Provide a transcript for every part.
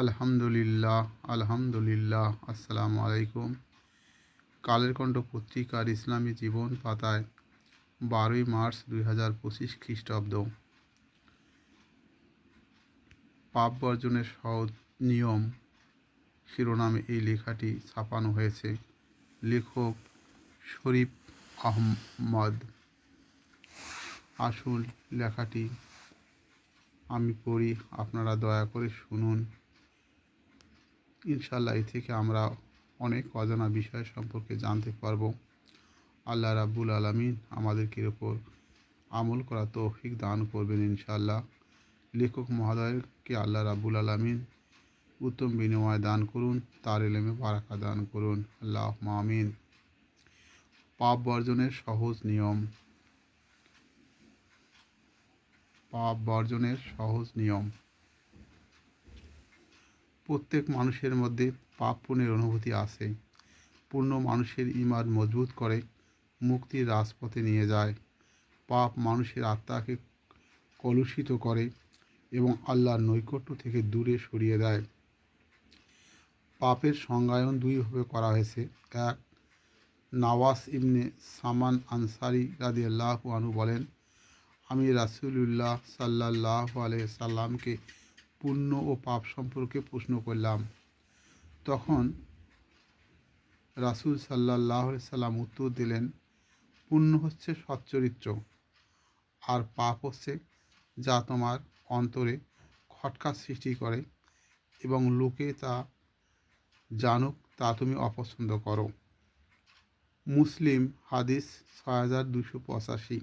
আলহামদুলিল্লাহ, আলহামদুলিল্লাহ। আসসালামু আলাইকুম। কালের কণ্ঠ পত্রিকার ইসলামী জীবন পাতায় 12ই মার্চ 2025 খ্রিস্টাব্দ। পাপ বর্জনের সহজ নিয়ম শিরোনামে এই লেখাটি ছাপানো হয়েছে। লেখক শরীফ আহমদ। আসল লেখাটি আমি পড়ি, আপনারা দয়া করে শুনুন। ইনশাল্লাহ এ থেকে আমরা অনেক অজানা বিষয় সম্পর্কে জানতে পারব। আল্লাহ রাব্বুল আলামিন আমাদেরকে ওপর আমল করা তৌফিক দান করবেন ইনশাল্লাহ। লেখক মহোদয়কে আল্লাহ রাব্বুল আলামিন উত্তম বিনিময় দান করুন, তার ইলমে বারাকা দান করুন, আল্লাহুম্মা আমিন। পাপ বর্জনের সহজ নিয়ম। পাপ বর্জনের সহজ নিয়ম। প্রত্যেক মানুষের মধ্যে পাপ পুণ্যের অনুভূতি আছে। পূর্ণ মানুষের ঈমান মজবুত করে, মুক্তির রাজপথে নিয়ে যায়। পাপ মানুষের আত্মাকে কলুষিত করে এবং আল্লাহর নৈকট্য থেকে দূরে সরিয়ে দেয়। পাপের সংজ্ঞায়ন দুইভাবে করা হয়েছে। এক, নাওয়াস ইবনে সামান আনসারি রাদিয়াল্লাহু আনহু বলেন, আমি রাসূলুল্লাহ সাল্লাল্লাহু আলাইহি সাল্লামকে পুণ্য ও পাপ সম্পর্কে প্রশ্ন করলাম। তখন রাসূল সাল্লাল্লাহু আলাইহি সাল্লাম উত্তর দিলেন, পুণ্য হচ্ছে সচ্চরিত্র, আর পাপ হচ্ছে যা তোমার অন্তরে খটকা সৃষ্টি করে এবং লোকে তা জানুক তা তুমি অপছন্দ করো। মুসলিম হাদিস 6285।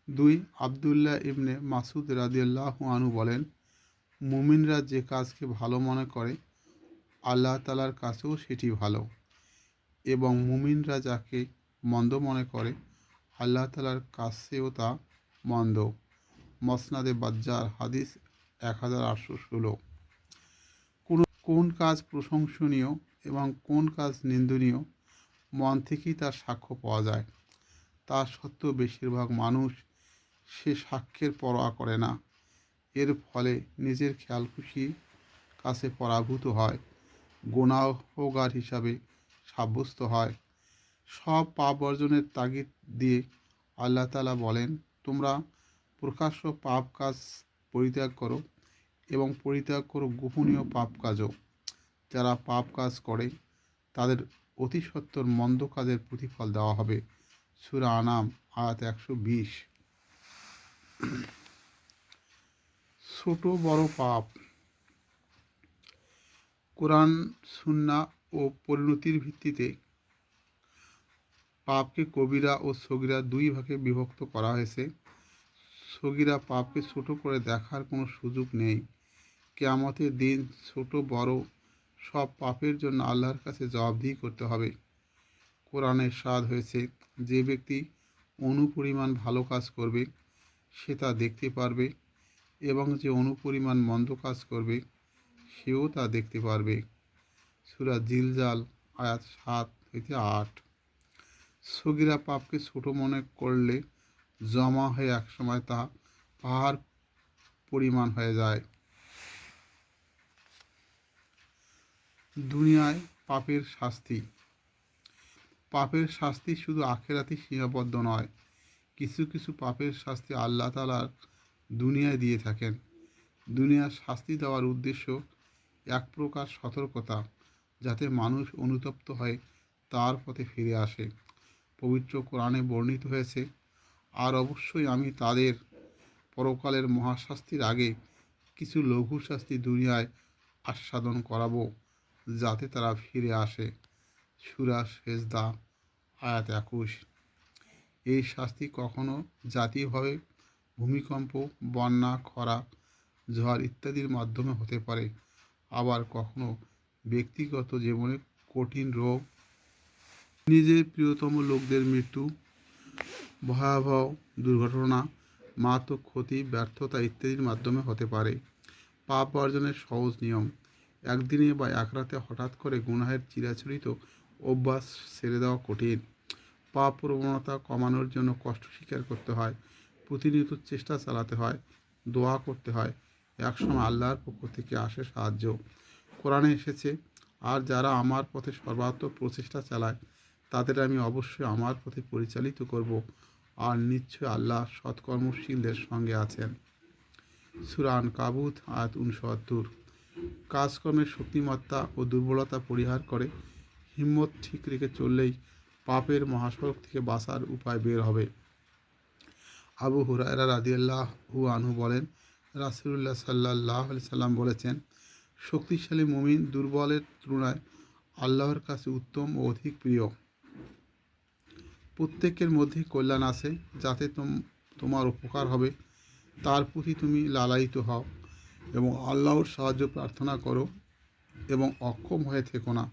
2, আবদুল্লাহ ইবনে মাসুদ রাদিয়াল্লাহু আনহু বলেন, মুমিনরা যে কাজকে ভালো মনে করে আল্লাহ তাআলার কাছেও সেটি ভালো, এবং মুমিনরা যাকে মন্দ মনে করে আল্লাহ তাআলার কাছেও তা মন্দ। মসনাদে বাজ্জার হাদিস 1816। কোন কাজ প্রশংসনীয় এবং কোন কাজ নিন্দনীয় মন থেকেই তার সাক্ষ্য পাওয়া যায়। তা সত্ত্বেও বেশিরভাগ মানুষ সে সাক্ষ্যের পরোয়া করে না। এর ফলে নিজের খেয়ালখুশির কাছে পরাভূত হয়, গুনাহগার হিসাবে সাব্যস্ত হয়। সব পাপ বর্জনের তাগিদ দিয়ে আল্লাহ তাআলা বলেন, তোমরা প্রকাশ্য পাপ কাজ পরিত্যাগ করো এবং পরিত্যাগ করো গোপনীয় পাপ কাজও। যারা পাপ কাজ করে তাদের অতি সত্বর মন্দ কাজের প্রতিফল দেওয়া হবে। সূরা আনাম আয়াত 120। ছোট বড় পাপ। কোরআন, সুন্নাহ ও পরিণতির ভিত্তিতে পাপকে কবিরা ও সগীরা দুই ভাগে বিভক্ত করা হয়েছে। সগীরা পাপকে ছোট করে দেখার কোনো সুযোগ নেই। কিয়ামতের দিন ছোট বড় সব পাপের জন্য আল্লাহর কাছে জবাবদিহি করতে হবে। কোরআনে ইরশাদ হয়েছে, যে ব্যক্তি অনুপরিমাণ ভালো কাজ করবে সে তা দেখতে পারবে, এবং যে অনুপরিমাণ মন্দ কাজ করবে সেও তা দেখতে পারবে। সূরা জিলজাল আয়াত 7-8। সগীরা পাপকে ছোট মনে করলে জমা হয়ে একসময় তা পাহাড় পরিমাণ হয়ে যায়। দুনিয়ায় পাপের শাস্তি। পাপের শাস্তি শুধু আখিরাতেই সীমাবদ্ধ নয়। কিছু কিছু পাপের শাস্তি আল্লাহ তাআলা দুনিয়ায় দিয়ে থাকেন। দুনিয়ার শাস্তি দেওয়ার উদ্দেশ্য এক প্রকার সতর্কতা, যাতে মানুষ অনুতপ্ত হয়ে তার পথে ফিরে আসে। পবিত্র কোরআনে বর্ণিত হয়েছে, আর অবশ্যই আমি তাদের পরকালের মহাশাস্তির আগে কিছু লঘু শাস্তি দুনিয়ায় আস্বাদন করাবো, যাতে তারা ফিরে আসে। সূরা সেজদা আয়াত 21। এই শাস্তি কখনো জাতীয়ভাবে ভূমিকম্প, বন্যা, খরা, ঝড় ইত্যাদির মাধ্যমে হতে পারে, আবার কখনো ব্যক্তিগত জীবনে কঠিন রোগ, নিজের প্রিয়তম লোকদের মৃত্যু, ভয়াবহ দুর্ঘটনা, মারাত্মক ক্ষতি, ব্যর্থতা ইত্যাদির মাধ্যমে হতে পারে। পাপ বর্জনের সহজ নিয়ম। একদিনে বা এক রাতে হঠাৎ করে গুনাহের চিরাচরিত অভ্যাস ছেড়ে দেওয়া কঠিন। পাপ প্রবণতা কমানোর জন্য কষ্ট স্বীকার করতে হয়, প্রতিনিয়ত চেষ্টা চালাতে হয়, দোয়া করতে হয় একসময় আল্লাহর পক্ষ থেকে আসে সাহায্য। কোরআনে এসেছে, আর যারা আমার পথে সর্বাত্মক প্রচেষ্টা চালায় তাদের আমি অবশ্যই আমার পথে পরিচালিত করব, আর নিশ্চয় আল্লাহ সৎকর্মশীলদের সঙ্গে আছেন। সূরা আনকাবুত আয়াত 69। কাজকর্মের শক্তিমত্তা ও দুর্বলতা পরিহার করে হিম্মত ঠিক রেখে চললেই পাপের মহাসড়ক থেকে বাঁচার উপায় বের হবে। আবু হুরায়রা রাদিয়াল্লাহু আনহু বলেন, রাসূলুল্লাহ সাল্লাল্লাহু আলাইহি সাল্লাম বলেছেন, শক্তিশালী মুমিন দুর্বলের তুলনায় আল্লাহর কাছে উত্তম ও অধিক প্রিয়। প্রত্যেকের মধ্যেই কল্যাণ আছে, যাতে তোমার উপকার হবে তার প্রতি তুমি লালায়িত হও এবং আল্লাহর সাহায্য প্রার্থনা করো এবং অক্ষম হয়ে থেকো না।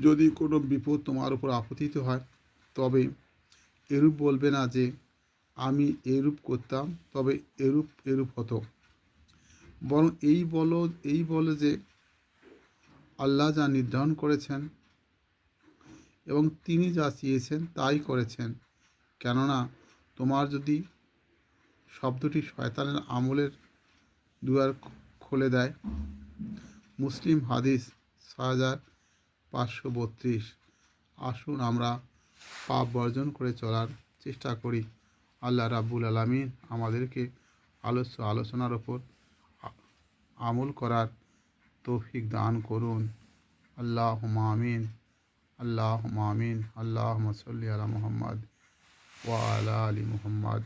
যদি কোনো বিপদ তোমার উপর আপতিত হয় তবে এরূপ বলবে না যে আমি এরূপ করতাম তবে এরূপ হতো, বরং এই বলো যে আল্লাহ যা নির্ধারণ করেছেন এবং তিনি যা চেয়েছেন তাই করেছেন, কেননা তোমার যদি শব্দটি শয়তানের আমলের দুয়ার খুলে দেয়। মুসলিম হাদিস 6532। আসুন আমরা পাপ বর্জন করে চলার চেষ্টা করি। আল্লাহ রাব্বুল আলামিন আমাদেরকে আলোচনার ওপর আমল করার তৌফিক দান করুন। আল্লাহুম্মা আমিন। আল্লাহুম্মা আমিন। আল্লাহুম্মা সাল্লি আলা মুহাম্মদ ওয়া আলা আলি মুহাম্মদ।